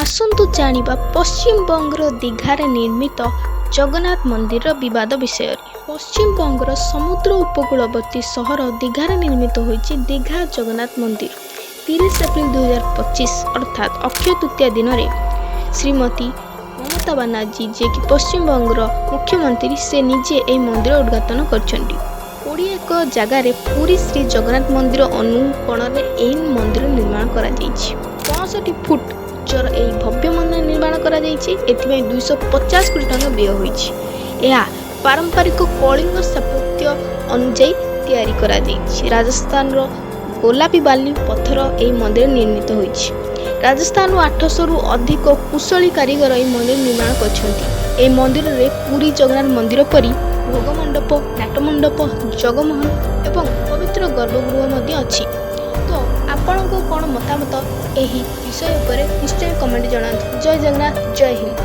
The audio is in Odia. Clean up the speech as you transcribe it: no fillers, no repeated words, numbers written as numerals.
ଆସନ୍ତୁ ଜାଣିବା ପଶ୍ଚିମବଙ୍ଗର ଦୀଘାରେ ନିର୍ମିତ ଜଗନ୍ନାଥ ମନ୍ଦିରର ବିବାଦ ବିଷୟରେ। ପଶ୍ଚିମବଙ୍ଗର ସମୁଦ୍ର ଉପକୂଳବର୍ତ୍ତୀ ସହର ଦୀଘାରେ ନିର୍ମିତ ହୋଇଛି ଦୀଘା ଜଗନ୍ନାଥ ମନ୍ଦିର। 30 ଏପ୍ରିଲ 2025 ଅର୍ଥାତ୍ ଅକ୍ଷୟ ତୃତୀୟା ଦିନରେ ଶ୍ରୀମତୀ ମମତା ବାନାର୍ଜୀ ଯିଏକି ପଶ୍ଚିମବଙ୍ଗର ମୁଖ୍ୟମନ୍ତ୍ରୀ ସେ ନିଜେ ଏହି ମନ୍ଦିର ଉଦ୍ଘାଟନ କରିଛନ୍ତି। 21 ଜାଗାରେ ପୁରୀ ଶ୍ରୀ ଜଗନ୍ନାଥ ମନ୍ଦିର ଅନୁକୋଣରେ ଏହି ମନ୍ଦିର ନିର୍ମାଣ କରାଯାଇଛି। 65 ଫୁଟ ଉଚ୍ଚର ଏହି ଭବ୍ୟ ମନ୍ଦିର ନିର୍ମାଣ କରାଯାଇଛି। ଏଥିପାଇଁ 250 କୋଟି ଟଙ୍କା ବ୍ୟୟ ହୋଇଛି। ଏହା ପାରମ୍ପରିକ କଳିଙ୍ଗ ସ୍ଥାପତ୍ୟ ଅନୁଯାୟୀ ତିଆରି କରାଯାଇଛି। ରାଜସ୍ଥାନର ଗୋଲାପୀ ବାଲି ପଥର ଏହି ମନ୍ଦିର ନିର୍ମିତ ହୋଇଛି। ରାଜସ୍ଥାନରୁ 800ରୁ ଅଧିକ କୁଶଳୀ କାରିଗର ଏହି ମନ୍ଦିର ନିର୍ମାଣ କରିଛନ୍ତି। ଏହି ମନ୍ଦିରରେ ପୁରୀ ଜଗନ୍ନାଥ ମନ୍ଦିର ପରି ଭୋଗ ମଣ୍ଡପ, ନାଟମଣ୍ଡପ, ଜଗମୋହନ ଏବଂ ପବିତ୍ର ଗର୍ଭଗୃହ ମଧ୍ୟ ଅଛି। ତ ଆପଣଙ୍କ କ'ଣ ମତାମତ ଏହି ବିଷୟ ଉପରେ ନିଶ୍ଚୟ କମେଣ୍ଟ ଜଣାନ୍ତୁ। ଜୟ ଜଗନ୍ନାଥ, ଜୟ ହିନ୍ଦ।